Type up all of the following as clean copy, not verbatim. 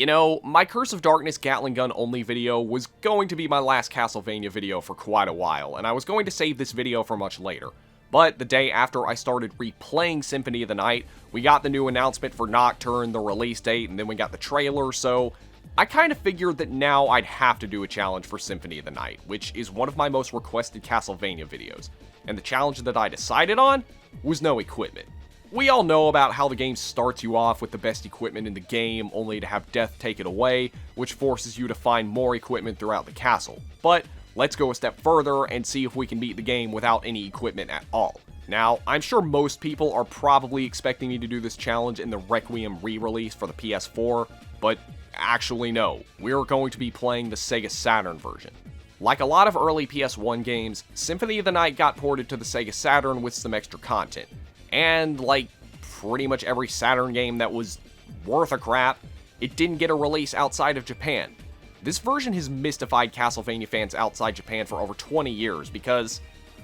You know, my Curse of Darkness Gatling Gun only video was going to be my last Castlevania video for quite a while, and I was going to save this video for much later. But the day after I started replaying Symphony of the Night, we got the new announcement for Nocturne, the release date, and then we got the trailer, so I kind of figured that now I'd have to do a challenge for Symphony of the Night, which is one of my most requested Castlevania videos. And the challenge that I decided on was no equipment. We all know about how the game starts you off with the best equipment in the game, only to have death take it away, which forces you to find more equipment throughout the castle. But let's go a step further and see if we can beat the game without any equipment at all. Now, I'm sure most people are probably expecting me to do this challenge in the Requiem re-release for the PS4, but actually no, we're going to be playing the Sega Saturn version. Like a lot of early PS1 games, Symphony of the Night got ported to the Sega Saturn with some extra content. And like pretty much every Saturn game that was worth a crap, it didn't get a release outside of Japan. This version has mystified Castlevania fans outside Japan for over 20 years because,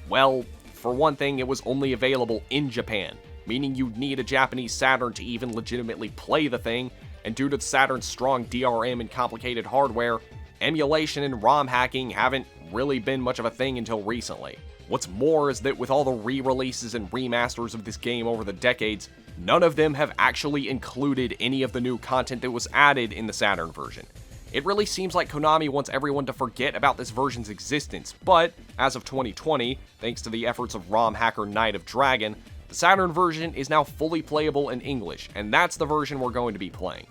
well, for one thing, it was only available in Japan, meaning you'd need a Japanese Saturn to even legitimately play the thing, and due to the Saturn's strong DRM and complicated hardware, emulation and ROM hacking haven't really been much of a thing until recently. What's more is that with all the re-releases and remasters of this game over the decades, none of them have actually included any of the new content that was added in the Saturn version. It really seems like Konami wants everyone to forget about this version's existence, but as of 2020, thanks to the efforts of ROM hacker Knight of Dragon, the Saturn version is now fully playable in English, and that's the version we're going to be playing.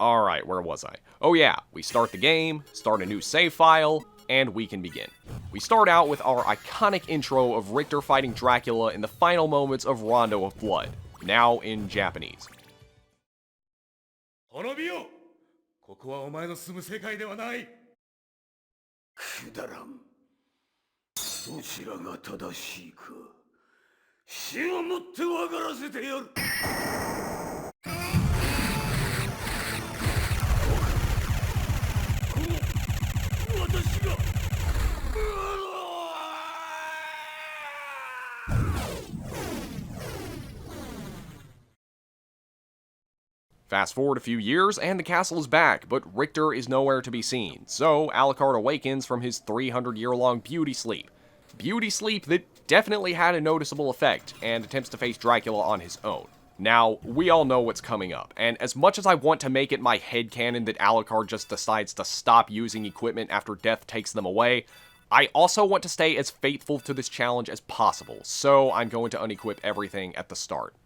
Alright, where was I? Oh yeah, we start the game, start a new save file, and we can begin. We start out with our iconic intro of Richter fighting Dracula in the final moments of Rondo of Blood, now in Japanese. 滅びよ、ここはお前の住む世界ではない。くだらん。どちらが正しいか、死をもって分からせてやる。Fast forward a few years, and the castle is back, but Richter is nowhere to be seen, so Alucard awakens from his 300-year-long beauty sleep. Beauty sleep that definitely had a noticeable effect, and attempts to face Dracula on his own. Now, we all know what's coming up, and as much as I want to make it my headcanon that Alucard just decides to stop using equipment after death takes them away, I also want to stay as faithful to this challenge as possible, so I'm going to unequip everything at the start.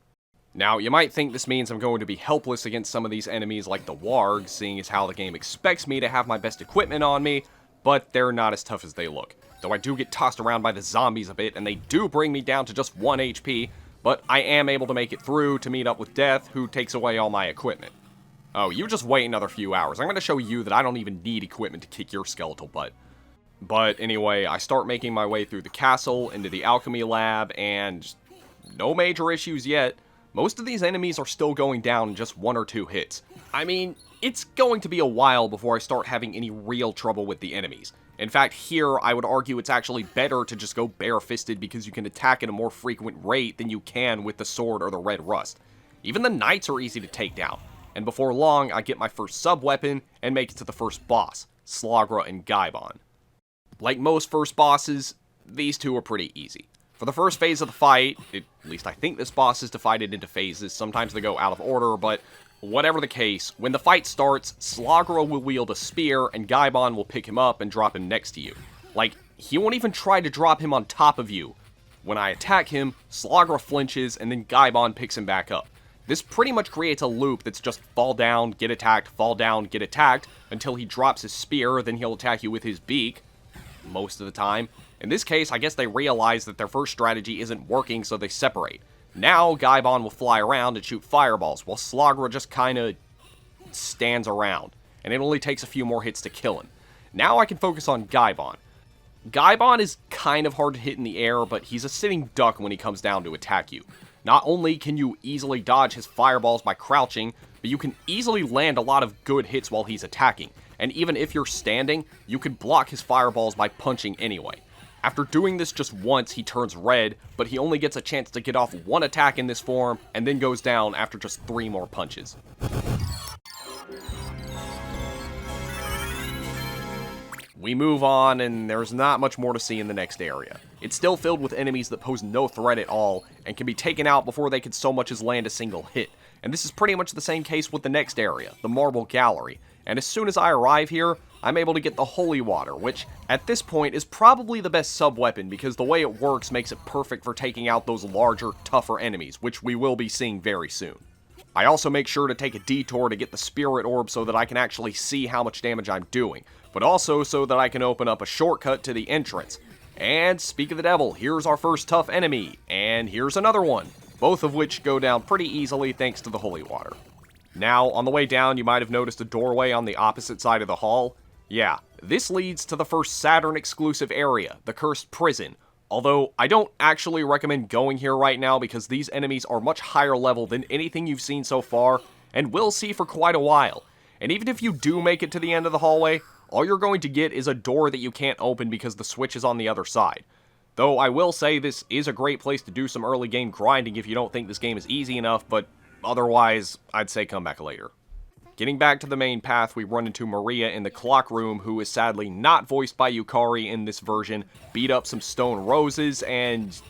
Now, you might think this means I'm going to be helpless against some of these enemies like the Wargs, seeing as how the game expects me to have my best equipment on me, but they're not as tough as they look. Though I do get tossed around by the zombies a bit, and they do bring me down to just 1 HP, but I am able to make it through to meet up with Death, who takes away all my equipment. Oh, you just wait another few hours. I'm going to show you that I don't even need equipment to kick your skeletal butt. But anyway, I start making my way through the castle, into the alchemy lab, and no major issues yet. Most of these enemies are still going down in just 1 or 2 hits. I mean, it's going to be a while before I start having any real trouble with the enemies. In fact, here, I would argue it's actually better to just go bare-fisted because you can attack at a more frequent rate than you can with the sword or the red rust. Even the knights are easy to take down, and before long, I get my first sub-weapon and make it to the first boss, Slagra and Gaibon. Like most first bosses, these two are pretty easy. For the first phase of the fight, at least I think this boss is divided into phases, sometimes they go out of order, but whatever the case, when the fight starts, Slagra will wield a spear, and Gaibon will pick him up and drop him next to you. Like, he won't even try to drop him on top of you. When I attack him, Slagra flinches, and then Gaibon picks him back up. This pretty much creates a loop that's just fall down, get attacked, fall down, get attacked, until he drops his spear, then he'll attack you with his beak, most of the time. In this case, I guess they realize that their first strategy isn't working, so they separate. Now, Gaibon will fly around and shoot fireballs, while Slagra just kinda stands around, and it only takes a few more hits to kill him. Now I can focus on Gaibon. Gaibon is kind of hard to hit in the air, but he's a sitting duck when he comes down to attack you. Not only can you easily dodge his fireballs by crouching, but you can easily land a lot of good hits while he's attacking. and even if you're standing, you can block his fireballs by punching anyway. After doing this just once, he turns red, but he only gets a chance to get off one attack in this form, and then goes down after just 3 more punches. We move on, and there's not much more to see in the next area. It's still filled with enemies that pose no threat at all, and can be taken out before they can so much as land a single hit. And this is pretty much the same case with the next area, the Marble Gallery. And as soon as I arrive here, I'm able to get the Holy Water, which, at this point, is probably the best sub-weapon because the way it works makes it perfect for taking out those larger, tougher enemies, which we will be seeing very soon. I also make sure to take a detour to get the Spirit Orb so that I can actually see how much damage I'm doing, but also so that I can open up a shortcut to the entrance. And speak of the devil, here's our first tough enemy, and here's another one, both of which go down pretty easily thanks to the Holy Water. Now, on the way down, you might have noticed a doorway on the opposite side of the hall. Yeah, this leads to the first Saturn-exclusive area, the Cursed Prison, although I don't actually recommend going here right now because these enemies are much higher level than anything you've seen so far, and will see for quite a while. And even if you do make it to the end of the hallway, all you're going to get is a door that you can't open because the switch is on the other side. Though I will say this is a great place to do some early game grinding if you don't think this game is easy enough, but otherwise, I'd say come back later. Getting back to the main path, we run into Maria in the clock room, who is sadly not voiced by Yukari in this version, beat up some stone roses, and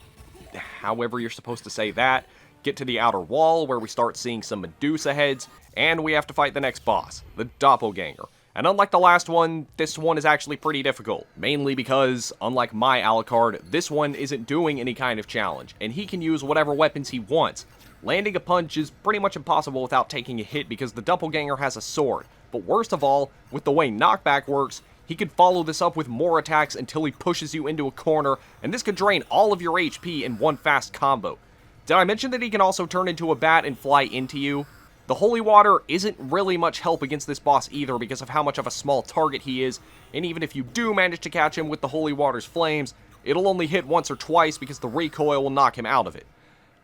however you're supposed to say that, get to the outer wall where we start seeing some Medusa heads, and we have to fight the next boss, the Doppelganger. And unlike the last one, this one is actually pretty difficult, mainly because, unlike my Alucard, this one isn't doing any kind of challenge, and he can use whatever weapons he wants. Landing a punch is pretty much impossible without taking a hit because the Doppelganger has a sword, but worst of all, with the way knockback works, he could follow this up with more attacks until he pushes you into a corner, and this could drain all of your HP in one fast combo. Did I mention that he can also turn into a bat and fly into you? The Holy Water isn't really much help against this boss either because of how much of a small target he is, and even if you do manage to catch him with the Holy Water's flames, it'll only hit once or twice because the recoil will knock him out of it.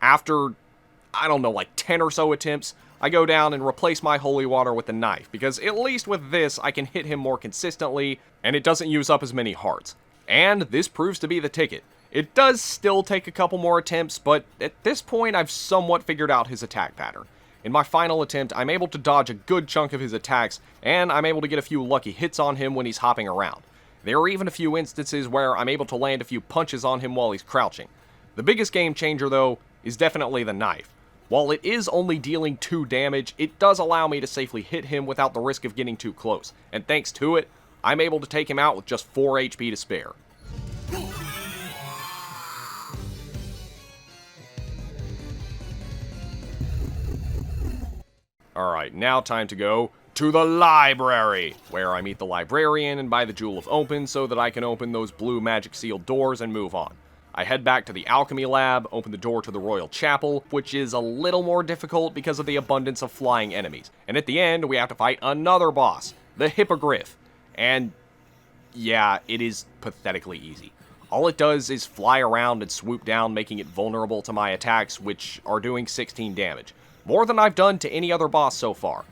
After, I don't know, like 10 or so attempts, I go down and replace my Holy Water with a knife, because at least with this, I can hit him more consistently, and it doesn't use up as many hearts. And this proves to be the ticket. It does still take a couple more attempts, but at this point, I've somewhat figured out his attack pattern. In my final attempt, I'm able to dodge a good chunk of his attacks, and I'm able to get a few lucky hits on him when he's hopping around. There are even a few instances where I'm able to land a few punches on him while he's crouching. The biggest game changer, though, is definitely the knife. While it is only dealing 2 damage, it does allow me to safely hit him without the risk of getting too close, and thanks to it, I'm able to take him out with just 4 HP to spare. Alright, now time to go to the library, where I meet the librarian and buy the Jewel of Open so that I can open those blue magic sealed doors and move on. I head back to the alchemy lab, open the door to the Royal Chapel, which is a little more difficult because of the abundance of flying enemies. And at the end, we have to fight another boss, the Hippogriff. And yeah, it is pathetically easy. All it does is fly around and swoop down, making it vulnerable to my attacks, which are doing 16 damage. More than I've done to any other boss so far.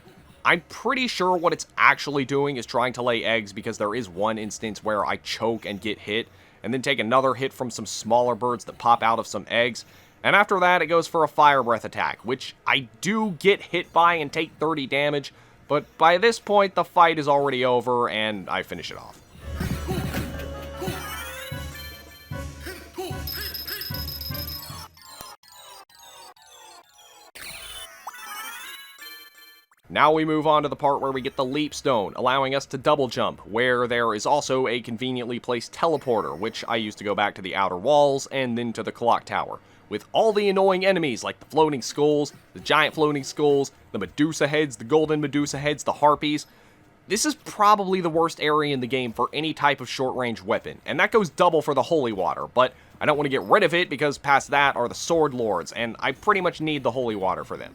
I'm pretty sure what it's actually doing is trying to lay eggs because there is one instance where I choke and get hit, and then take another hit from some smaller birds that pop out of some eggs, and after that it goes for a fire breath attack, which I do get hit by and take 30 damage, but by this point the fight is already over and I finish it off. Now we move on to the part where we get the Leap Stone, allowing us to double jump, where there is also a conveniently placed teleporter, which I use to go back to the outer walls and then to the clock tower, with all the annoying enemies like the floating skulls, the giant floating skulls, the Medusa heads, the golden Medusa heads, the harpies. This is probably the worst area in the game for any type of short-range weapon, and that goes double for the Holy Water, but I don't want to get rid of it because past that are the Sword Lords, and I pretty much need the Holy Water for them.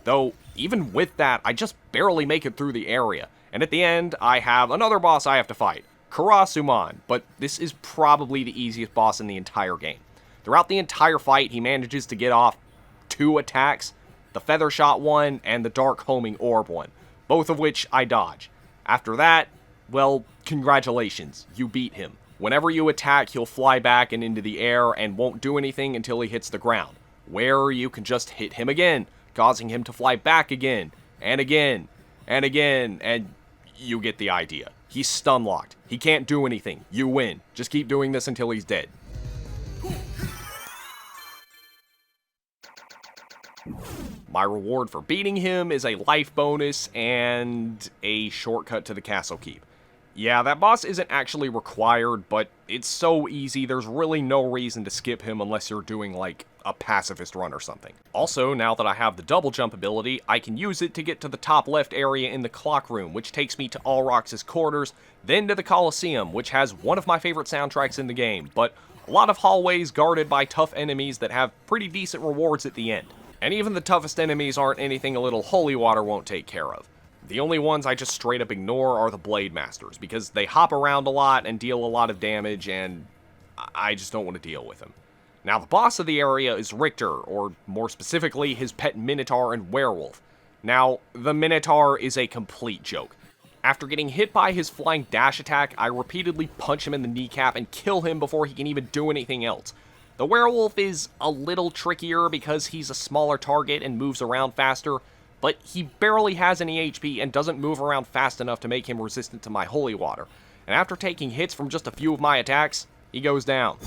Though, even with that, I just barely make it through the area, and at the end, I have another boss I have to fight, Karasuman, but this is probably the easiest boss in the entire game. Throughout the entire fight, he manages to get off 2 attacks, the Feather Shot one and the Dark Homing Orb one, both of which I dodge. After that, well, congratulations, you beat him. Whenever you attack, he'll fly back and into the air and won't do anything until he hits the ground, where you can just hit him again, causing him to fly back again, and again, and again, and you get the idea. He's stun locked. He can't do anything. You win. Just keep doing this until he's dead. My reward for beating him is a life bonus and a shortcut to the castle keep. Yeah, that boss isn't actually required, but it's so easy, there's really no reason to skip him unless you're doing, like, a pacifist run or something. Also, now that I have the double jump ability, I can use it to get to the top left area in the clock room, which takes me to Alrox's quarters, then to the Colosseum, which has one of my favorite soundtracks in the game, but a lot of hallways guarded by tough enemies that have pretty decent rewards at the end. And even the toughest enemies aren't anything a little holy water won't take care of. The only ones I just straight up ignore are the Blade Masters, because they hop around a lot and deal a lot of damage, and I just don't want to deal with them. Now, the boss of the area is Richter, or more specifically, his pet Minotaur and Werewolf. Now, the Minotaur is a complete joke. After getting hit by his flying dash attack, I repeatedly punch him in the kneecap and kill him before he can even do anything else. The Werewolf is a little trickier because he's a smaller target and moves around faster, but he barely has any HP and doesn't move around fast enough to make him resistant to my holy water. And after taking hits from just a few of my attacks, he goes down.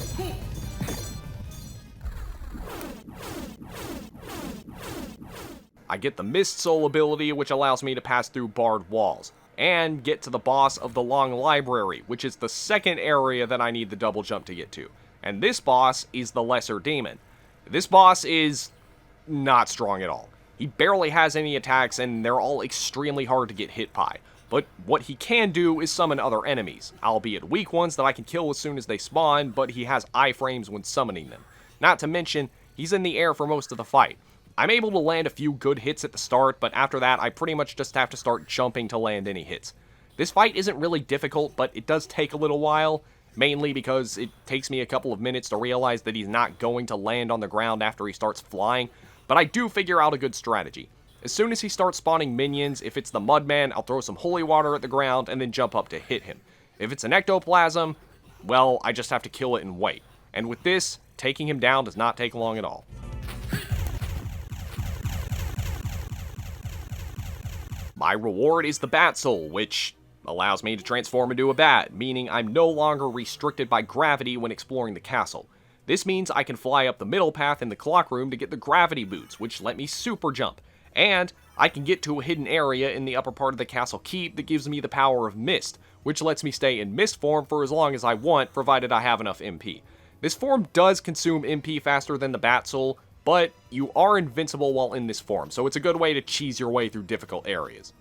I get the Mist Soul ability, which allows me to pass through barred walls, and get to the boss of the Long Library, which is the second area that I need the double jump to get to. And this boss is the Lesser Demon. This boss is not strong at all. He barely has any attacks, and they're all extremely hard to get hit by. But what he can do is summon other enemies, albeit weak ones that I can kill as soon as they spawn, but he has iframes when summoning them. Not to mention, he's in the air for most of the fight. I'm able to land a few good hits at the start, but after that, I pretty much just have to start jumping to land any hits. This fight isn't really difficult, but it does take a little while, mainly because it takes me a couple of minutes to realize that he's not going to land on the ground after he starts flying, but I do figure out a good strategy. As soon as he starts spawning minions, if it's the Mudman, I'll throw some holy water at the ground and then jump up to hit him. If it's an ectoplasm, well, I just have to kill it and wait. And with this, taking him down does not take long at all. My reward is the Bat Soul, which allows me to transform into a bat, meaning I'm no longer restricted by gravity when exploring the castle. This means I can fly up the middle path in the clock room to get the gravity boots, which let me super jump. And I can get to a hidden area in the upper part of the castle keep that gives me the power of Mist, which lets me stay in Mist form for as long as I want, provided I have enough MP. This form does consume MP faster than the Bat Soul, but you are invincible while in this form, so it's a good way to cheese your way through difficult areas.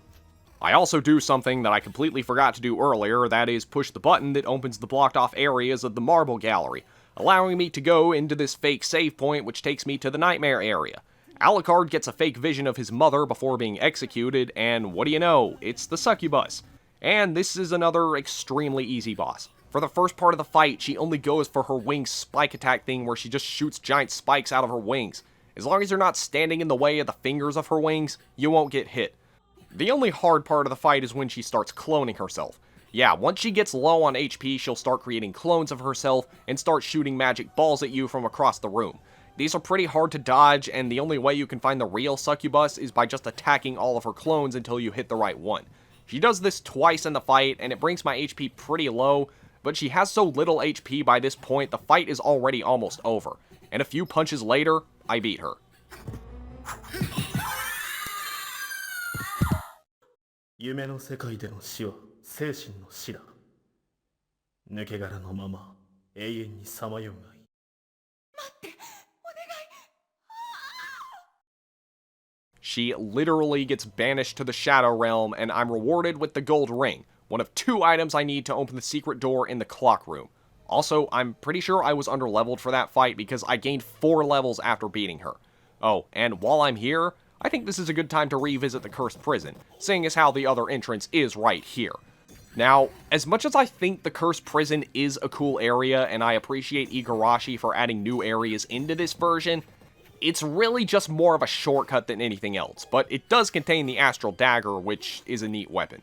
I also do something that I completely forgot to do earlier, that is push the button that opens the blocked off areas of the Marble Gallery, allowing me to go into this fake save point which takes me to the Nightmare area. Alucard gets a fake vision of his mother before being executed, and what do you know, it's the Succubus. And this is another extremely easy boss. For the first part of the fight, she only goes for her wing spike attack thing where she just shoots giant spikes out of her wings. As long as you're not standing in the way of the fingers of her wings, you won't get hit. The only hard part of the fight is when she starts cloning herself. Yeah, once she gets low on HP, she'll start creating clones of herself and start shooting magic balls at you from across the room. These are pretty hard to dodge, and the only way you can find the real Succubus is by just attacking all of her clones until you hit the right one. She does this twice in the fight, and it brings my HP pretty low, but she has so little HP by this point, the fight is already almost over. And a few punches later, I beat her. 夢の世界での死は精神の死だ。抜け殻のまま永遠にさまようがいい。待って、お願い。She literally gets banished to the Shadow Realm, and I'm rewarded with the Gold Ring, one of 2 items I need to open the secret door in the clock room. Also, I'm pretty sure I was underleveled for that fight because I gained 4 levels after beating her. Oh, and while I'm here, I think this is a good time to revisit the Cursed Prison, seeing as how the other entrance is right here. Now, as much as I think the Cursed Prison is a cool area, and I appreciate Igarashi for adding new areas into this version, it's really just more of a shortcut than anything else, but it does contain the Astral Dagger, which is a neat weapon.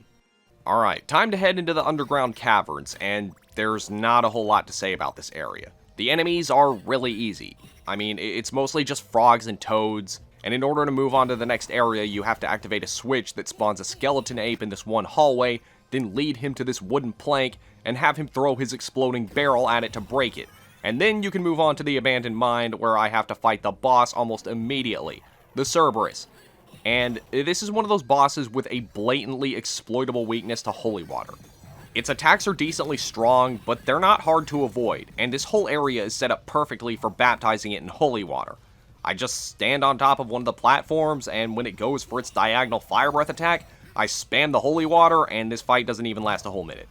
Alright, time to head into the underground caverns, and there's not a whole lot to say about this area. The enemies are really easy. I mean, it's mostly just frogs and toads, and in order to move on to the next area, you have to activate a switch that spawns a skeleton ape in this one hallway, then lead him to this wooden plank, and have him throw his exploding barrel at it to break it. And then you can move on to the abandoned mine, where I have to fight the boss almost immediately, the Cerberus. And this is one of those bosses with a blatantly exploitable weakness to holy water. Its attacks are decently strong, but they're not hard to avoid, and this whole area is set up perfectly for baptizing it in holy water. I just stand on top of one of the platforms, and when it goes for its diagonal fire breath attack, I spam the holy water, and this fight doesn't even last a whole minute.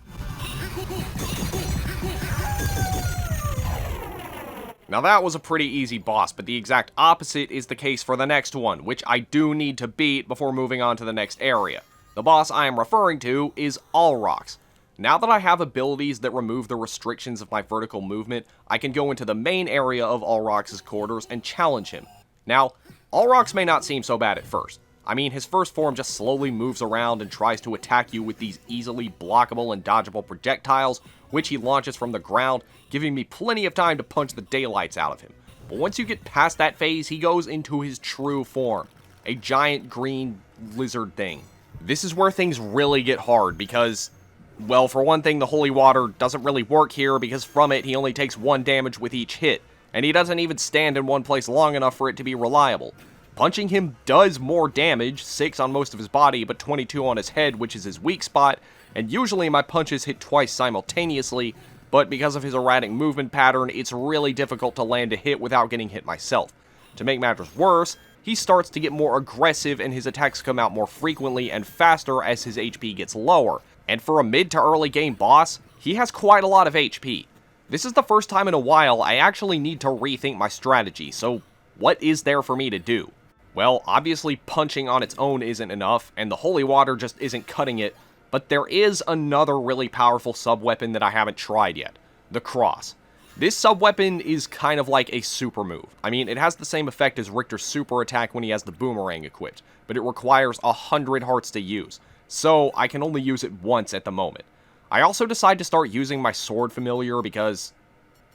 Now that was a pretty easy boss, but the exact opposite is the case for the next one, which I do need to beat before moving on to the next area. The boss I am referring to is Alrox. Now that I have abilities that remove the restrictions of my vertical movement, I can go into the main area of Alrox's quarters and challenge him. Now, Alrox may not seem so bad at first. I mean, his first form just slowly moves around and tries to attack you with these easily blockable and dodgeable projectiles, which he launches from the ground, giving me plenty of time to punch the daylights out of him. But once you get past that phase, he goes into his true form, a giant green lizard thing. This is where things really get hard because, well, for one thing, the holy water doesn't really work here because from it he only takes 1 damage with each hit, and he doesn't even stand in one place long enough for it to be reliable. Punching him does more damage, 6 on most of his body, but 22 on his head, which is his weak spot, and usually my punches hit twice simultaneously, but because of his erratic movement pattern, it's really difficult to land a hit without getting hit myself. To make matters worse, he starts to get more aggressive and his attacks come out more frequently and faster as his HP gets lower, and for a mid to early game boss, he has quite a lot of HP. This is the first time in a while I actually need to rethink my strategy, so what is there for me to do? Well, obviously punching on its own isn't enough, and the holy water just isn't cutting it, but there is another really powerful sub-weapon that I haven't tried yet, the cross. This sub-weapon is kind of like a super move. I mean, it has the same effect as Richter's super attack when he has the boomerang equipped, but it requires 100 hearts to use, so I can only use it once at the moment. I also decide to start using my sword familiar because,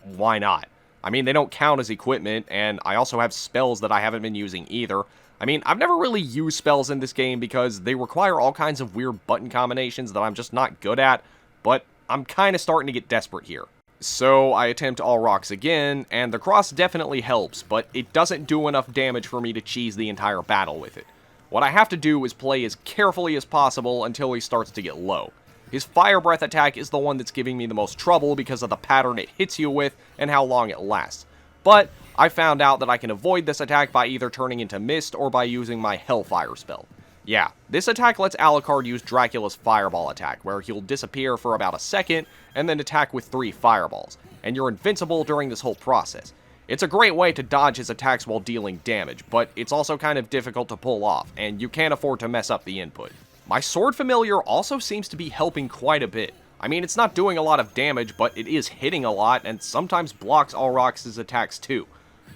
why not? I mean, they don't count as equipment, and I also have spells that I haven't been using either. I mean, I've never really used spells in this game because they require all kinds of weird button combinations that I'm just not good at, but I'm kind of starting to get desperate here. So I attempt Alrox again, and the cross definitely helps, but it doesn't do enough damage for me to cheese the entire battle with it. What I have to do is play as carefully as possible until he starts to get low. His fire breath attack is the one that's giving me the most trouble because of the pattern it hits you with and how long it lasts. But I found out that I can avoid this attack by either turning into mist or by using my Hellfire spell. Yeah, this attack lets Alucard use Dracula's fireball attack, where he'll disappear for about a second and then attack with 3 fireballs, and you're invincible during this whole process. It's a great way to dodge his attacks while dealing damage, but it's also kind of difficult to pull off, and you can't afford to mess up the input. My sword familiar also seems to be helping quite a bit. I mean, it's not doing a lot of damage, but it is hitting a lot, and sometimes blocks Alrox's attacks too.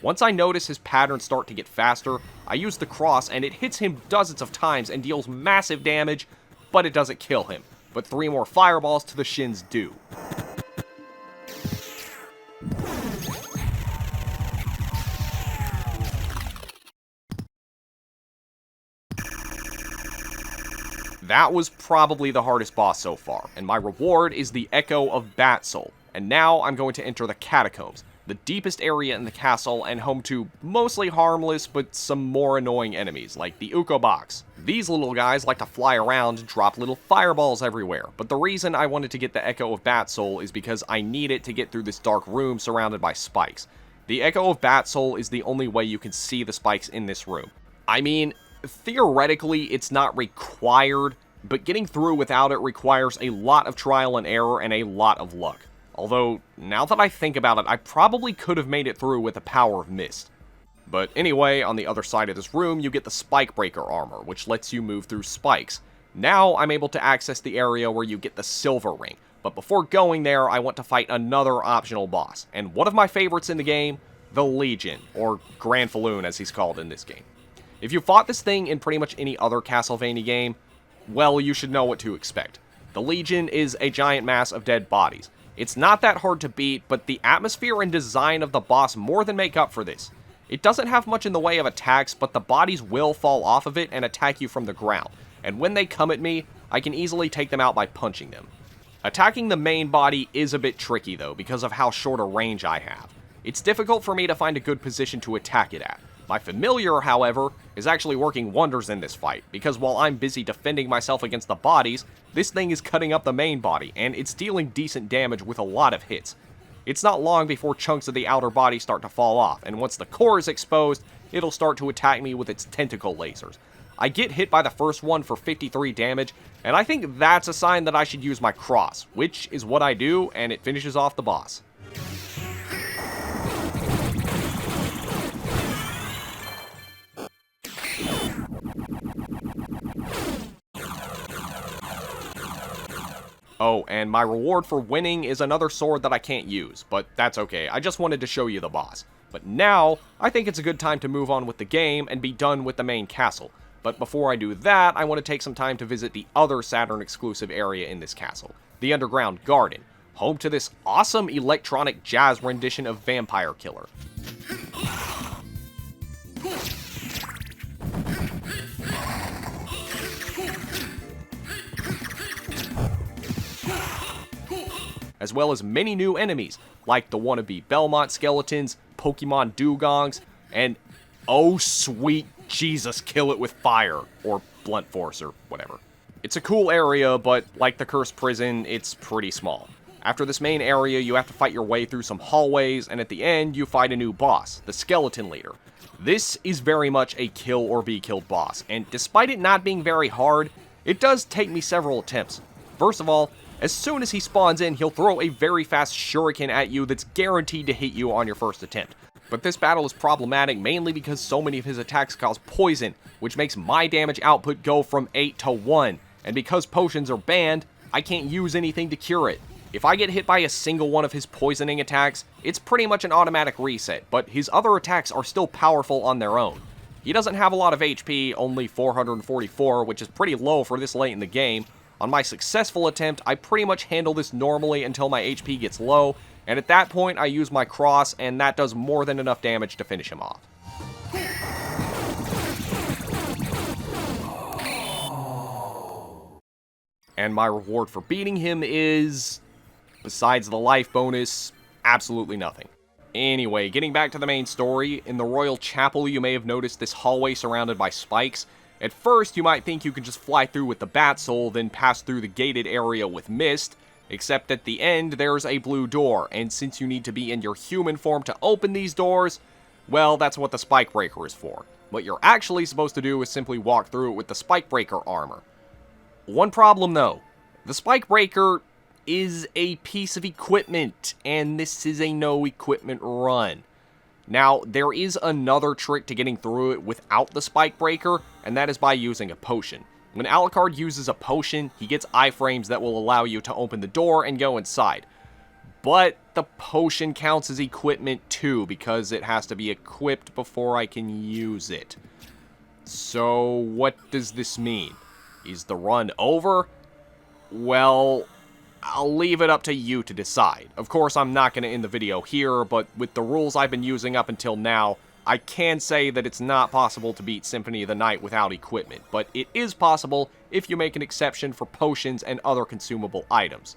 Once I notice his patterns start to get faster, I use the cross, and it hits him dozens of times and deals massive damage, but it doesn't kill him. But 3 more fireballs to the shins do. That was probably the hardest boss so far, and my reward is the Echo of Bat Soul. And now I'm going to enter the Catacombs, the deepest area in the castle and home to mostly harmless but some more annoying enemies, like the Ukoboks. These little guys like to fly around and drop little fireballs everywhere, but the reason I wanted to get the Echo of Bat Soul is because I need it to get through this dark room surrounded by spikes. The Echo of Bat Soul is the only way you can see the spikes in this room. I mean, theoretically, it's not required, but getting through without it requires a lot of trial and error and a lot of luck. Although, now that I think about it, I probably could have made it through with the power of mist. But anyway, on the other side of this room, you get the Spike Breaker armor, which lets you move through spikes. Now, I'm able to access the area where you get the Silver Ring, but before going there, I want to fight another optional boss, and one of my favorites in the game, the Legion, or Granfaloon as he's called in this game. If you fought this thing in pretty much any other Castlevania game, well, you should know what to expect. The Legion is a giant mass of dead bodies. It's not that hard to beat, but the atmosphere and design of the boss more than make up for this. It doesn't have much in the way of attacks, but the bodies will fall off of it and attack you from the ground, and when they come at me, I can easily take them out by punching them. Attacking the main body is a bit tricky though, because of how short a range I have. It's difficult for me to find a good position to attack it at. My familiar, however, is actually working wonders in this fight, because while I'm busy defending myself against the bodies, this thing is cutting up the main body, and it's dealing decent damage with a lot of hits. It's not long before chunks of the outer body start to fall off, and once the core is exposed, it'll start to attack me with its tentacle lasers. I get hit by the first one for 53 damage, and I think that's a sign that I should use my cross, which is what I do, and it finishes off the boss. Oh, and my reward for winning is another sword that I can't use, but that's okay, I just wanted to show you the boss. But now, I think it's a good time to move on with the game and be done with the main castle. But before I do that, I want to take some time to visit the other Saturn exclusive area in this castle, the Underground Garden, home to this awesome electronic jazz rendition of Vampire Killer. As well as many new enemies, like the wannabe Belmont skeletons, Pokemon Dugongs, and oh sweet Jesus, kill it with fire, or blunt force, or whatever. It's a cool area, but like the Cursed Prison, it's pretty small. After this main area, you have to fight your way through some hallways, and at the end, you fight a new boss, the Skeleton Leader. This is very much a kill or be killed boss, and despite it not being very hard, it does take me several attempts. First of all, as soon as he spawns in, he'll throw a very fast shuriken at you that's guaranteed to hit you on your first attempt. But this battle is problematic mainly because so many of his attacks cause poison, which makes my damage output go from 8 to 1, and because potions are banned, I can't use anything to cure it. If I get hit by a single one of his poisoning attacks, it's pretty much an automatic reset, but his other attacks are still powerful on their own. He doesn't have a lot of HP, only 444, which is pretty low for this late in the game. On my successful attempt, I pretty much handle this normally until my HP gets low, and at that point I use my cross, and that does more than enough damage to finish him off. And my reward for beating him is, besides the life bonus, absolutely nothing. Anyway, getting back to the main story, in the Royal Chapel you may have noticed this hallway surrounded by spikes. At first, you might think you could just fly through with the Bat Soul, then pass through the gated area with Mist, except at the end, there's a blue door, and since you need to be in your human form to open these doors, well, that's what the Spike Breaker is for. What you're actually supposed to do is simply walk through it with the Spike Breaker armor. One problem, though. The Spike Breaker is a piece of equipment, and this is a no-equipment run. Now, there is another trick to getting through it without the Spike Breaker, and that is by using a potion. When Alucard uses a potion, he gets iframes that will allow you to open the door and go inside. But the potion counts as equipment too, because it has to be equipped before I can use it. So, what does this mean? Is the run over? Well, I'll leave it up to you to decide. Of course, I'm not going to end the video here, but with the rules I've been using up until now, I can say that it's not possible to beat Symphony of the Night without equipment, but it is possible if you make an exception for potions and other consumable items.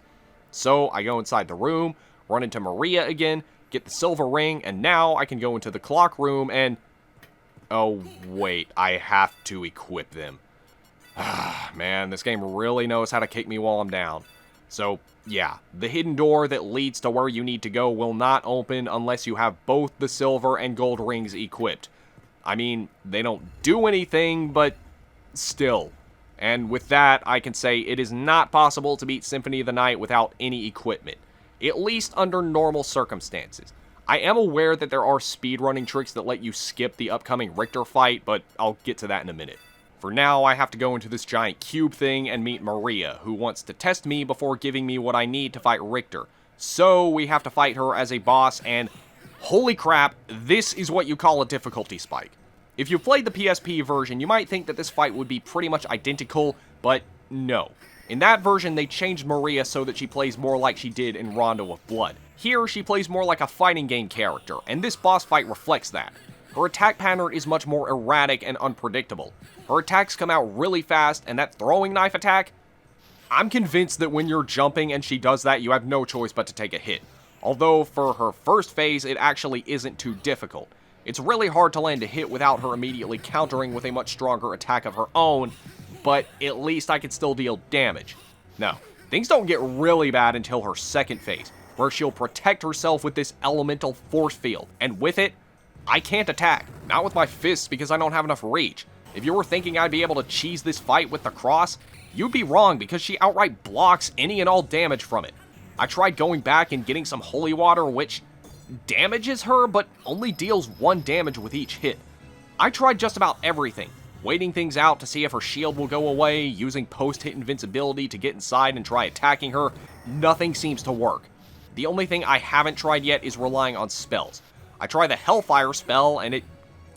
So, I go inside the room, run into Maria again, get the silver ring, and now I can go into the clock room and... oh, wait, I have to equip them. Man, this game really knows how to kick me while I'm down. So, yeah, the hidden door that leads to where you need to go will not open unless you have both the silver and gold rings equipped. I mean, they don't do anything, but still. And with that, I can say it is not possible to beat Symphony of the Night without any equipment, at least under normal circumstances. I am aware that there are speedrunning tricks that let you skip the upcoming Richter fight, but I'll get to that in a minute. For now, I have to go into this giant cube thing and meet Maria, who wants to test me before giving me what I need to fight Richter. So, we have to fight her as a boss, and holy crap, this is what you call a difficulty spike. If you've played the PSP version, you might think that this fight would be pretty much identical, but no. In that version, they changed Maria so that she plays more like she did in Rondo of Blood. Here, she plays more like a fighting game character, and this boss fight reflects that. Her attack pattern is much more erratic and unpredictable. Her attacks come out really fast, and that throwing knife attack, I'm convinced that when you're jumping and she does that, you have no choice but to take a hit. Although, for her first phase, it actually isn't too difficult. It's really hard to land a hit without her immediately countering with a much stronger attack of her own, but at least I can still deal damage. No, things don't get really bad until her second phase, where she'll protect herself with this elemental force field, and with it, I can't attack. Not with my fists because I don't have enough reach. If you were thinking I'd be able to cheese this fight with the cross, you'd be wrong because she outright blocks any and all damage from it. I tried going back and getting some holy water, which damages her, but only deals 1 damage with each hit. I tried just about everything, waiting things out to see if her shield will go away, using post-hit invincibility to get inside and try attacking her. Nothing seems to work. The only thing I haven't tried yet is relying on spells. I tried the Hellfire spell, and it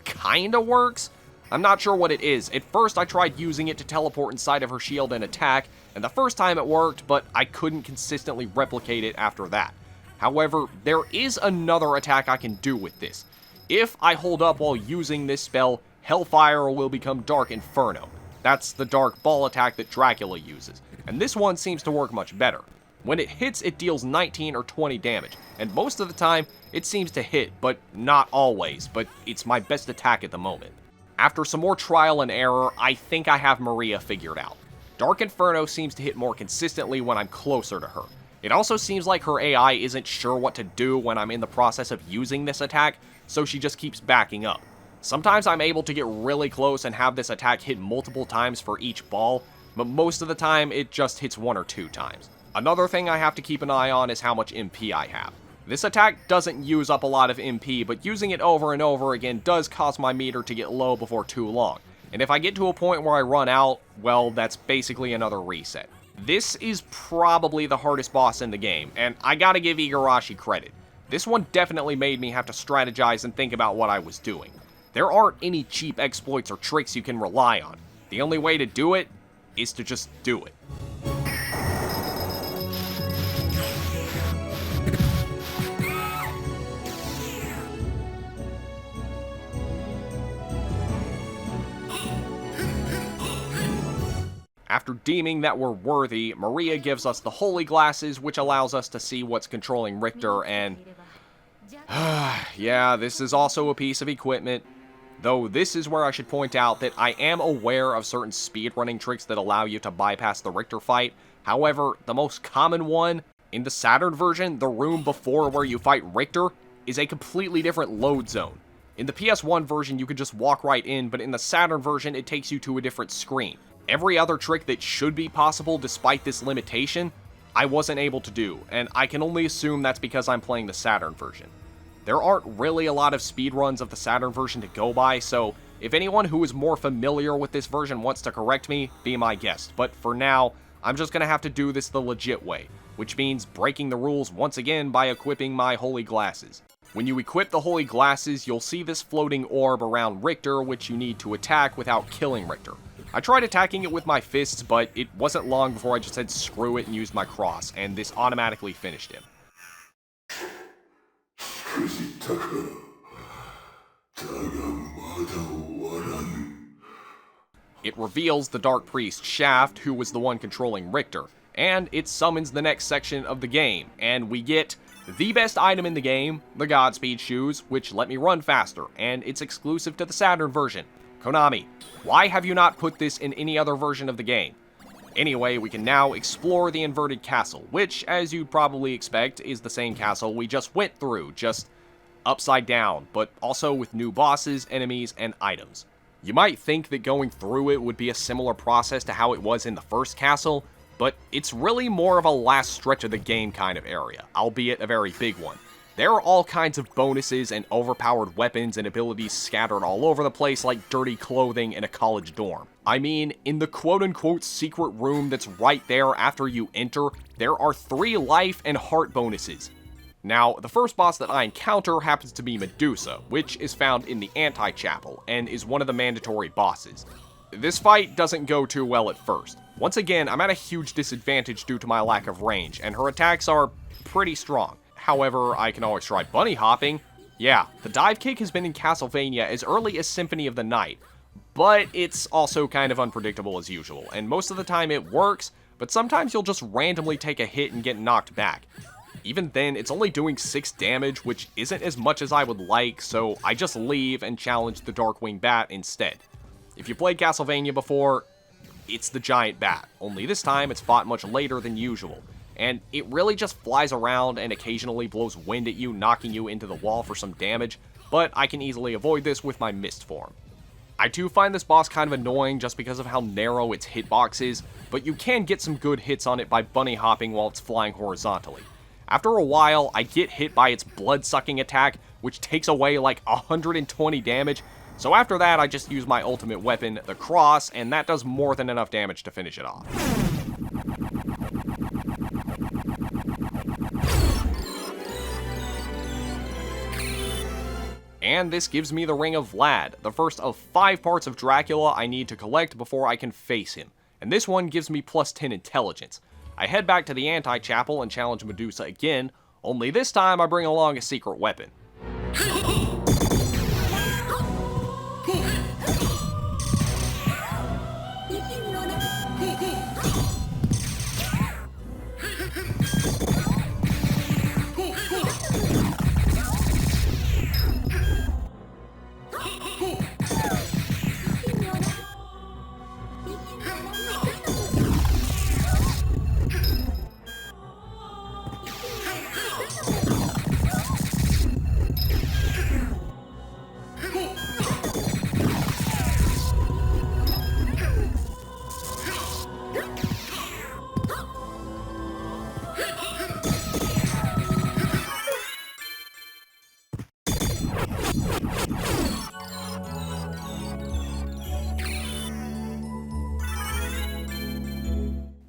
kinda works. I'm not sure what it is. At first, I tried using it to teleport inside of her shield and attack, and the first time it worked, but I couldn't consistently replicate it after that. However, there is another attack I can do with this. If I hold up while using this spell, Hellfire will become Dark Inferno. That's the dark ball attack that Dracula uses, and this one seems to work much better. When it hits, it deals 19 or 20 damage, and most of the time, it seems to hit, but not always, but it's my best attack at the moment. After some more trial and error, I think I have Maria figured out. Dark Inferno seems to hit more consistently when I'm closer to her. It also seems like her AI isn't sure what to do when I'm in the process of using this attack, so she just keeps backing up. Sometimes I'm able to get really close and have this attack hit multiple times for each ball, but most of the time it just hits 1 or 2 times. Another thing I have to keep an eye on is how much MP I have. This attack doesn't use up a lot of MP, but using it over and over again does cause my meter to get low before too long. And if I get to a point where I run out, well, that's basically another reset. This is probably the hardest boss in the game, and I gotta give Igarashi credit. This one definitely made me have to strategize and think about what I was doing. There aren't any cheap exploits or tricks you can rely on. The only way to do it is to just do it. After deeming that we're worthy, Maria gives us the holy glasses, which allows us to see what's controlling Richter, and yeah, this is also a piece of equipment. Though this is where I should point out that I am aware of certain speedrunning tricks that allow you to bypass the Richter fight. However, the most common one, in the Saturn version, the room before where you fight Richter, is a completely different load zone. In the PS1 version, you could just walk right in, but in the Saturn version, it takes you to a different screen. Every other trick that should be possible despite this limitation, I wasn't able to do, and I can only assume that's because I'm playing the Saturn version. There aren't really a lot of speedruns of the Saturn version to go by, so if anyone who is more familiar with this version wants to correct me, be my guest. But for now, I'm just gonna have to do this the legit way, which means breaking the rules once again by equipping my holy glasses. When you equip the holy glasses, you'll see this floating orb around Richter, which you need to attack without killing Richter. I tried attacking it with my fists, but it wasn't long before I just said screw it and used my cross, and this automatically finished him. It reveals the Dark Priest Shaft, who was the one controlling Richter, and it summons the next section of the game, and we get the best item in the game, the Godspeed Shoes, which let me run faster, and it's exclusive to the Saturn version. Konami, why have you not put this in any other version of the game? Anyway, we can now explore the inverted castle, which, as you'd probably expect, is the same castle we just went through, just upside down, but also with new bosses, enemies, and items. You might think that going through it would be a similar process to how it was in the first castle, but it's really more of a last stretch of the game kind of area, albeit a very big one. There are all kinds of bonuses and overpowered weapons and abilities scattered all over the place like dirty clothing in a college dorm. I mean, in the quote-unquote secret room that's right there after you enter, there are 3 life and heart bonuses. Now, the first boss that I encounter happens to be Medusa, which is found in the Anti-Chapel, and is one of the mandatory bosses. This fight doesn't go too well at first. Once again, I'm at a huge disadvantage due to my lack of range, and her attacks are pretty strong. However, I can always try bunny hopping. Yeah, the dive kick has been in Castlevania as early as Symphony of the Night, but it's also kind of unpredictable as usual, and most of the time it works, but sometimes you'll just randomly take a hit and get knocked back. Even then, it's only doing 6 damage, which isn't as much as I would like, so I just leave and challenge the Darkwing Bat instead. If you played Castlevania before, it's the giant bat, only this time it's fought much later than usual, and it really just flies around and occasionally blows wind at you, knocking you into the wall for some damage, but I can easily avoid this with my mist form. I do find this boss kind of annoying just because of how narrow its hitbox is, but you can get some good hits on it by bunny hopping while it's flying horizontally. After a while, I get hit by its blood-sucking attack, which takes away like 120 damage, so after that I just use my ultimate weapon, the cross, and that does more than enough damage to finish it off. And this gives me the Ring of Vlad, the first of 5 parts of Dracula I need to collect before I can face him, and this one gives me plus 10 intelligence. I head back to the Anti-Chapel and challenge Medusa again, only this time I bring along a secret weapon.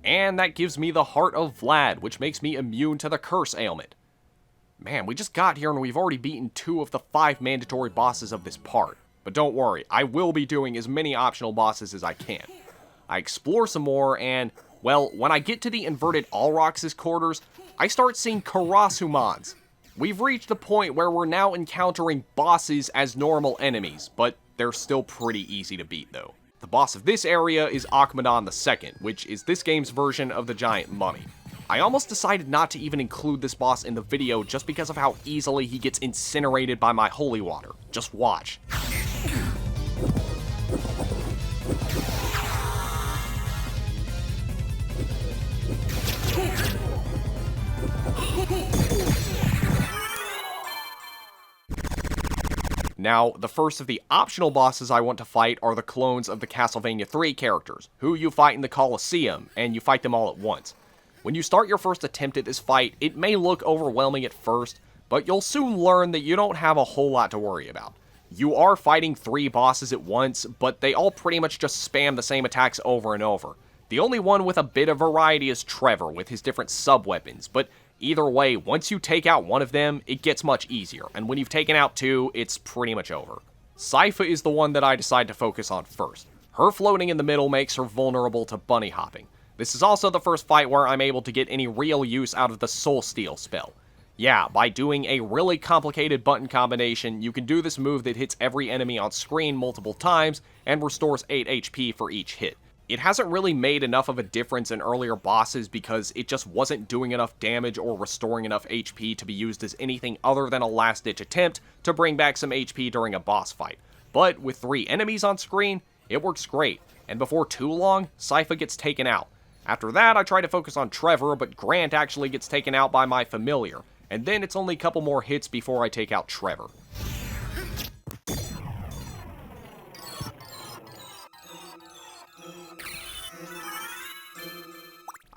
And that gives me the Heart of Vlad, which makes me immune to the Curse ailment. Man, we just got here and we've already beaten 2 of the 5 mandatory bosses of this part. But don't worry, I will be doing as many optional bosses as I can. I explore some more and, well, when I get to the inverted Alrox's quarters, I start seeing Karasumans. We've reached the point where we're now encountering bosses as normal enemies, but they're still pretty easy to beat though. The boss of this area is Akhmadon II, which is this game's version of the giant mummy. I almost decided not to even include this boss in the video just because of how easily he gets incinerated by my holy water. Just watch. Now, the first of the optional bosses I want to fight are the clones of the Castlevania 3 characters, who you fight in the Colosseum, and you fight them all at once. When you start your first attempt at this fight, it may look overwhelming at first, but you'll soon learn that you don't have a whole lot to worry about. You are fighting 3 bosses at once, but they all pretty much just spam the same attacks over and over. The only one with a bit of variety is Trevor, with his different sub-weapons, but either way, once you take out one of them, it gets much easier, and when you've taken out 2, it's pretty much over. Sypha is the one that I decide to focus on first. Her floating in the middle makes her vulnerable to bunny hopping. This is also the first fight where I'm able to get any real use out of the Soul Steal spell. Yeah, by doing a really complicated button combination, you can do this move that hits every enemy on screen multiple times and restores 8 HP for each hit. It hasn't really made enough of a difference in earlier bosses because it just wasn't doing enough damage or restoring enough HP to be used as anything other than a last-ditch attempt to bring back some HP during a boss fight. But with 3 enemies on screen, it works great, and before too long, Sypha gets taken out. After that, I try to focus on Trevor, but Grant actually gets taken out by my familiar, and then it's only a couple more hits before I take out Trevor.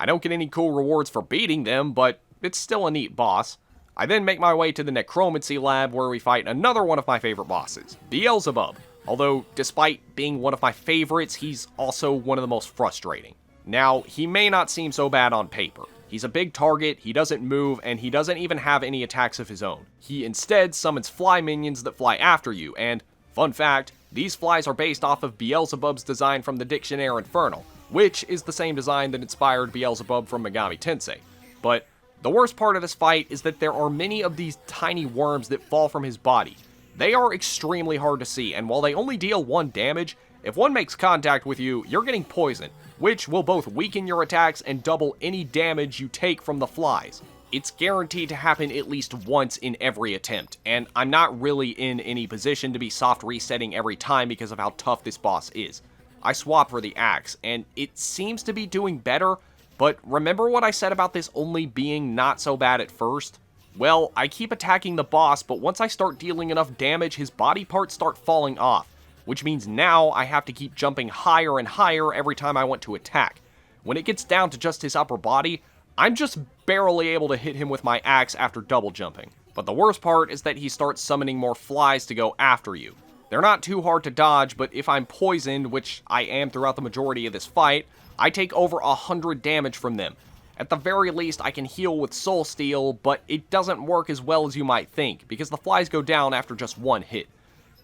I don't get any cool rewards for beating them, but it's still a neat boss. I then make my way to the Necromancy Lab where we fight another one of my favorite bosses, Beelzebub. Although, despite being one of my favorites, he's also one of the most frustrating. Now, he may not seem so bad on paper. He's a big target, he doesn't move, and he doesn't even have any attacks of his own. He instead summons fly minions that fly after you, and, fun fact, These flies are based off of Beelzebub's design from the Dictionnaire Infernal, which is the same design that inspired Beelzebub from Megami Tensei. But the worst part of this fight is that there are many of these tiny worms that fall from his body. They are extremely hard to see, and while they only deal 1 damage, if one makes contact with you, you're getting poisoned, which will both weaken your attacks and double any damage you take from the flies. It's guaranteed to happen at least once in every attempt, and I'm not really in any position to be soft resetting every time because of how tough this boss is. I swap for the axe, and it seems to be doing better, but remember what I said about this only being not so bad at first? Well, I keep attacking the boss, but once I start dealing enough damage, his body parts start falling off, which means now I have to keep jumping higher and higher every time I want to attack. When it gets down to just his upper body, I'm just barely able to hit him with my axe after double jumping. But the worst part is that he starts summoning more flies to go after you. They're not too hard to dodge, but if I'm poisoned, which I am throughout the majority of this fight, I take over 100 damage from them. At the very least, I can heal with Soul Steel, but it doesn't work as well as you might think, because the flies go down after just 1 hit.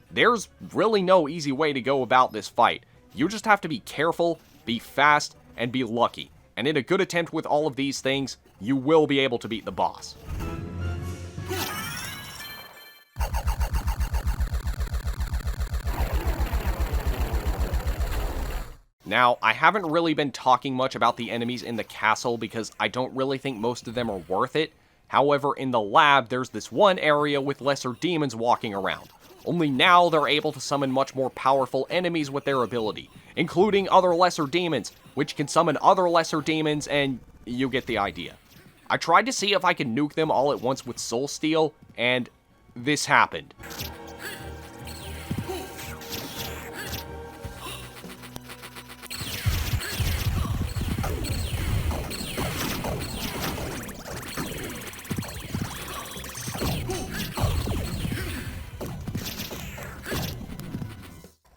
There's really no easy way to go about this fight. You just have to be careful, be fast, and be lucky. And in a good attempt with all of these things, you will be able to beat the boss. Now, I haven't really been talking much about the enemies in the castle because I don't really think most of them are worth it. However, in the lab, there's this one area with lesser demons walking around. Only now they're able to summon much more powerful enemies with their ability, including other lesser demons, which can summon other lesser demons, and you get the idea. I tried to see if I could nuke them all at once with Soul Steel, and this happened.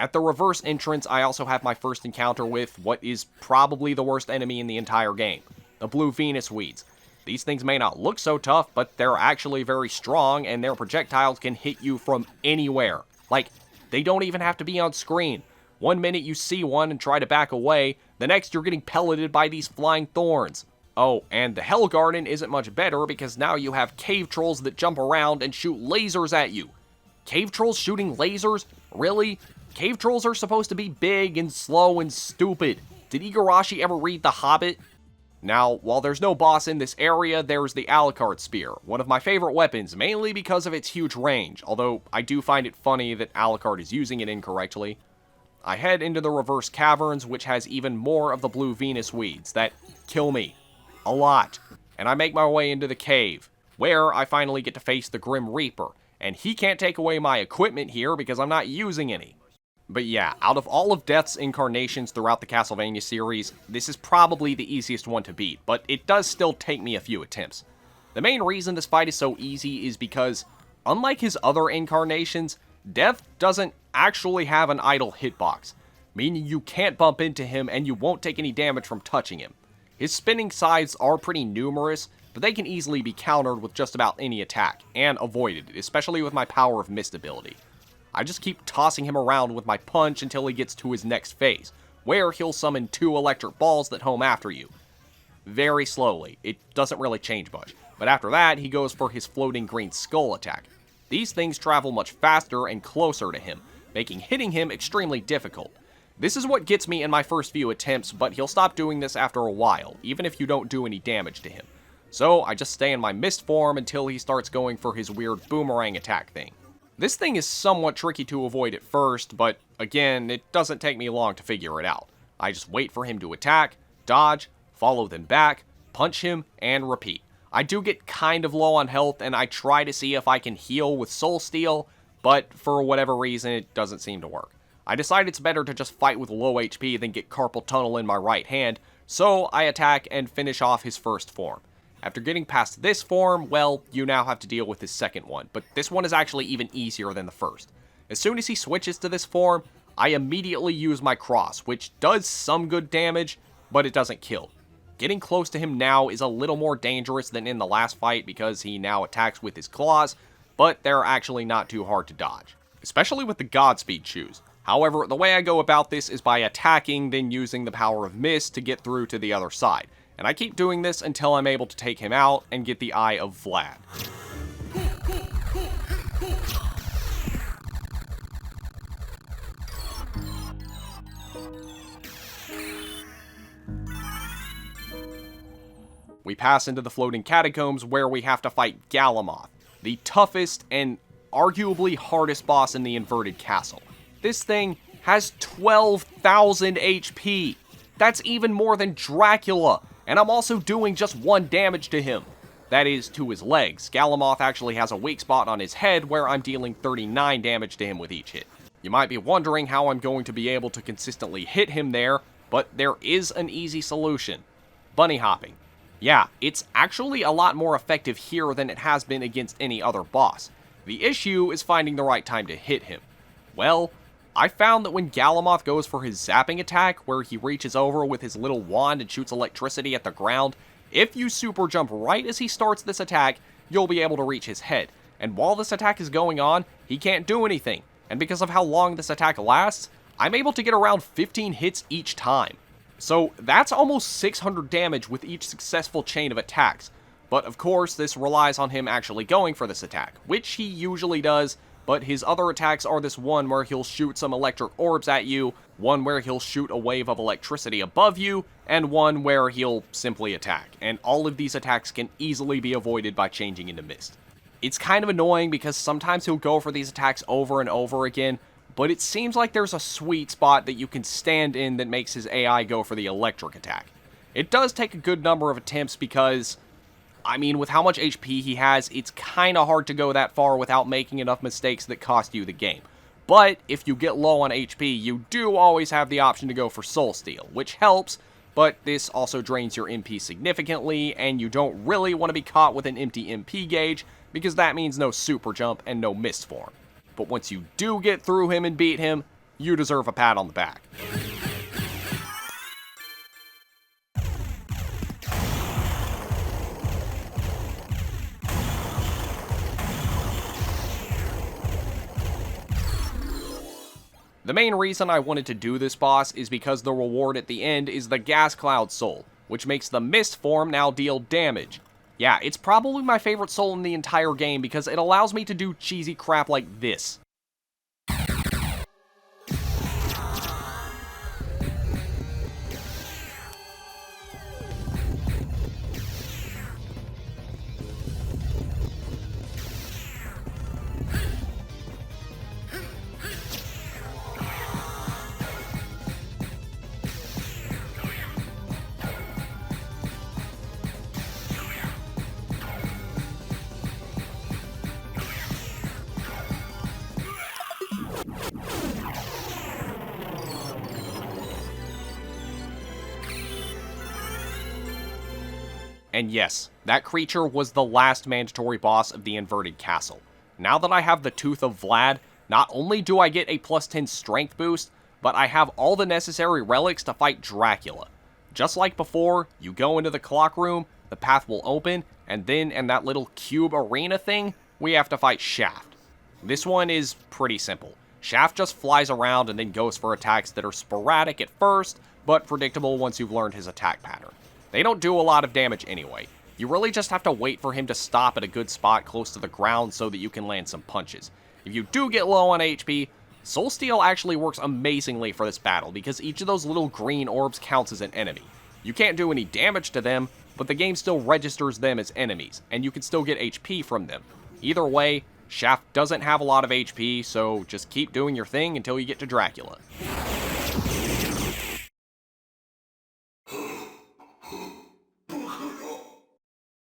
At the reverse entrance, I also have my first encounter with what is probably the worst enemy in the entire game, the blue Venus weeds. These things may not look so tough, but they're actually very strong, and their projectiles can hit you from anywhere. Like, they don't even have to be on screen. One minute you see one and try to back away, the next you're getting pelleted by these flying thorns. Oh, and the Hell Garden isn't much better because now you have cave trolls that jump around and shoot lasers at you. Cave trolls shooting lasers? Really? Cave trolls are supposed to be big and slow and stupid. Did Igarashi ever read The Hobbit? Now, while there's no boss in this area, there's the Alucard Spear, one of my favorite weapons, mainly because of its huge range, although I do find it funny that Alucard is using it incorrectly. I head into the Reverse Caverns, which has even more of the blue Venus weeds that kill me. A lot. And I make my way into the cave, where I finally get to face the Grim Reaper, and he can't take away my equipment here because I'm not using any. But yeah, out of all of Death's incarnations throughout the Castlevania series, this is probably the easiest one to beat, but it does still take me a few attempts. The main reason this fight is so easy is because, unlike his other incarnations, Death doesn't actually have an idle hitbox, meaning you can't bump into him and you won't take any damage from touching him. His spinning sides are pretty numerous, but they can easily be countered with just about any attack, and avoided, especially with my Power of Mist ability. I just keep tossing him around with my punch until he gets to his next phase, where he'll summon 2 electric balls that home after you. Very slowly, it doesn't really change much, but after that he goes for his floating green skull attack. These things travel much faster and closer to him, making hitting him extremely difficult. This is what gets me in my first few attempts, but he'll stop doing this after a while, even if you don't do any damage to him. So I just stay in my mist form until he starts going for his weird boomerang attack thing. This thing is somewhat tricky to avoid at first, but again, it doesn't take me long to figure it out. I just wait for him to attack, dodge, follow them back, punch him, and repeat. I do get kind of low on health, and I try to see if I can heal with Soul Steel, but for whatever reason, it doesn't seem to work. I decide it's better to just fight with low HP than get carpal tunnel in my right hand, so I attack and finish off his first form. After getting past this form, well, you now have to deal with his second one, but this one is actually even easier than the first. As soon as he switches to this form, I immediately use my cross, which does some good damage, but it doesn't kill. Getting close to him now is a little more dangerous than in the last fight because he now attacks with his claws, but they're actually not too hard to dodge, especially with the Godspeed shoes. However, the way I go about this is by attacking, then using the power of mist to get through to the other side. And I keep doing this until I'm able to take him out and get the Eye of Vlad. We pass into the floating catacombs where we have to fight Galamoth, the toughest and arguably hardest boss in the inverted castle. This thing has 12,000 HP. That's even more than Dracula, and I'm also doing just 1 damage to him. That is, to his legs. Galamoth actually has a weak spot on his head where I'm dealing 39 damage to him with each hit. You might be wondering how I'm going to be able to consistently hit him there, but there is an easy solution. Bunny hopping. Yeah, it's actually a lot more effective here than it has been against any other boss. The issue is finding the right time to hit him. Well, I found that when Galamoth goes for his zapping attack, where he reaches over with his little wand and shoots electricity at the ground, if you super jump right as he starts this attack, you'll be able to reach his head. And while this attack is going on, he can't do anything. And because of how long this attack lasts, I'm able to get around 15 hits each time. So that's almost 600 damage with each successful chain of attacks. But of course, this relies on him actually going for this attack, which he usually does, but his other attacks are this one where he'll shoot some electric orbs at you, one where he'll shoot a wave of electricity above you, and one where he'll simply attack. And all of these attacks can easily be avoided by changing into mist. It's kind of annoying because sometimes he'll go for these attacks over and over again, but it seems like there's a sweet spot that you can stand in that makes his AI go for the electric attack. It does take a good number of attempts because, I mean, with how much HP he has, it's kinda hard to go that far without making enough mistakes that cost you the game. But if you get low on HP, you do always have the option to go for Soul Steal, which helps, but this also drains your MP significantly, and you don't really want to be caught with an empty MP gauge, because that means no super jump and no mist form. But once you do get through him and beat him, you deserve a pat on the back. The main reason I wanted to do this boss is because the reward at the end is the Gas Cloud Soul, which makes the Mist form now deal damage. Yeah, it's probably my favorite soul in the entire game because it allows me to do cheesy crap like this. And yes, that creature was the last mandatory boss of the inverted castle. Now that I have the Tooth of Vlad, not only do I get a plus 10 strength boost, but I have all the necessary relics to fight Dracula. Just like before, you go into the clock room, the path will open, and then in that little cube arena thing, we have to fight Shaft. This one is pretty simple. Shaft just flies around and then goes for attacks that are sporadic at first, but predictable once you've learned his attack pattern. They don't do a lot of damage anyway. You really just have to wait for him to stop at a good spot close to the ground so that you can land some punches. If you do get low on HP, Soul Steal actually works amazingly for this battle because each of those little green orbs counts as an enemy. You can't do any damage to them, but the game still registers them as enemies, and you can still get HP from them. Either way, Shaft doesn't have a lot of HP, so just keep doing your thing until you get to Dracula.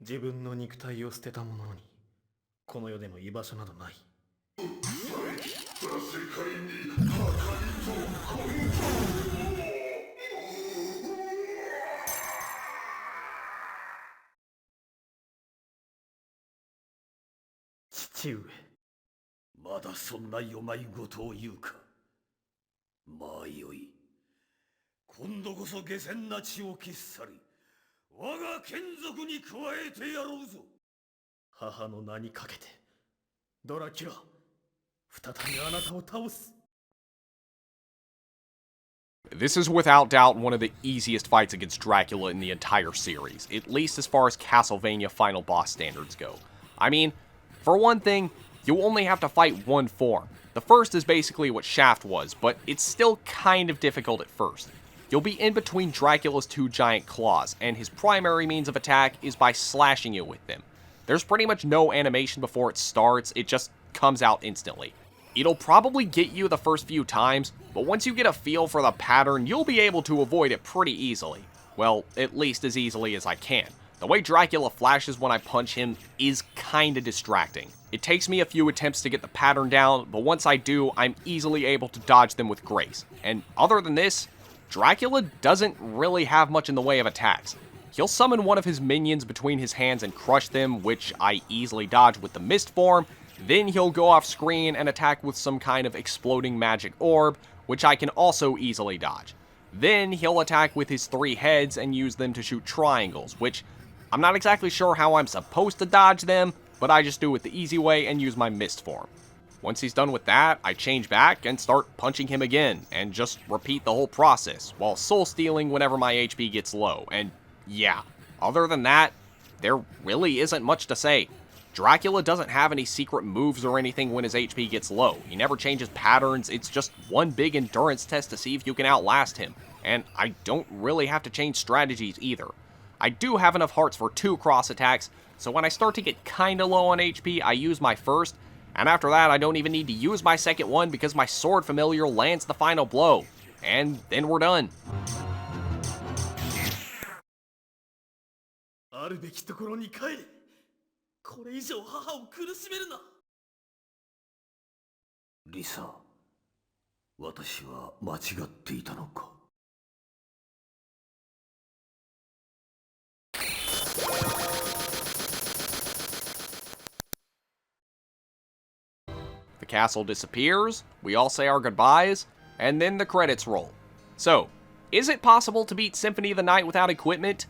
自分の肉体を捨てた者にこの世での居場所などない。父上、まだそんな世まいごとを言うか。まあよい。今度こそ下賤な血を消し去り、我が眷属に加えてやろうぞ。母の名にかけて、ドラキュラ、再びあなたを倒す。This is without doubt one of the easiest fights against Dracula in the entire series, at least as far as Castlevania final boss standards go. I mean, for one thing, you only have to fight one form. The first is basically what Shaft was, but it's still kind of difficult at first. You'll be in between Dracula's two giant claws, and his primary means of attack is by slashing you with them. There's pretty much no animation before it starts, it just comes out instantly. It'll probably get you the first few times, but once you get a feel for the pattern, you'll be able to avoid it pretty easily. Well, at least as easily as I can. The way Dracula flashes when I punch him is kinda distracting. It takes me a few attempts to get the pattern down, but once I do, I'm easily able to dodge them with grace. And other than this, Dracula doesn't really have much in the way of attacks. He'll summon one of his minions between his hands and crush them, which I easily dodge with the mist form. Then he'll go off screen and attack with some kind of exploding magic orb, which I can also easily dodge. Then he'll attack with his 3 heads and use them to shoot triangles, which I'm not exactly sure how I'm supposed to dodge them, but I just do it the easy way and use my mist form. Once he's done with that, I change back and start punching him again, and just repeat the whole process, while soul stealing whenever my HP gets low, and yeah, other than that, there really isn't much to say. Dracula doesn't have any secret moves or anything when his HP gets low. He never changes patterns, it's just one big endurance test to see if you can outlast him. And I don't really have to change strategies either. I do have enough hearts for 2 cross attacks, so when I start to get kinda low on HP, I use my first, and after that I don't even need to use my second one because my sword familiar lands the final blow. And then we're done. あるべきところに帰れ。これ以上母を苦しめるな。リサ、私は間違っていたのか。The castle disappears, we all say our goodbyes, and then the credits roll. So, is it possible to beat Symphony of the Night without equipment?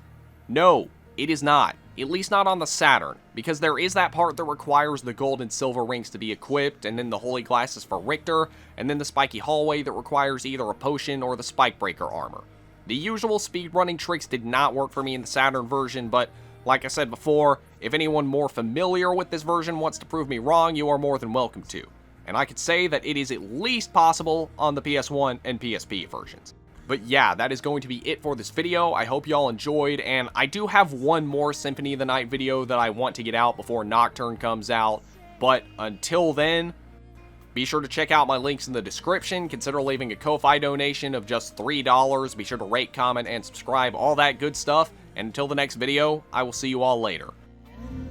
No, it is not. At least not on the Saturn, because there is that part that requires the gold and silver rings to be equipped, and then the holy glasses for Richter, and then the spiky hallway that requires either a potion or the spike breaker armor. The usual speedrunning tricks did not work for me in the Saturn version, but like I said before, if anyone more familiar with this version wants to prove me wrong, you are more than welcome to. And I could say that it is at least possible on the PS1 and PSP versions. But yeah, that is going to be it for this video. I hope y'all enjoyed, and I do have one more Symphony of the Night video that I want to get out before Nocturne comes out. But until then, be sure to check out my links in the description. Consider leaving a Ko-Fi donation of just $3. Be sure to rate, comment, and subscribe, all that good stuff. And until the next video, I will see you all later.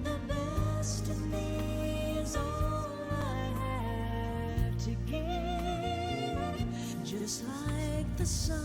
The best of me is all I have to give, just like the sun.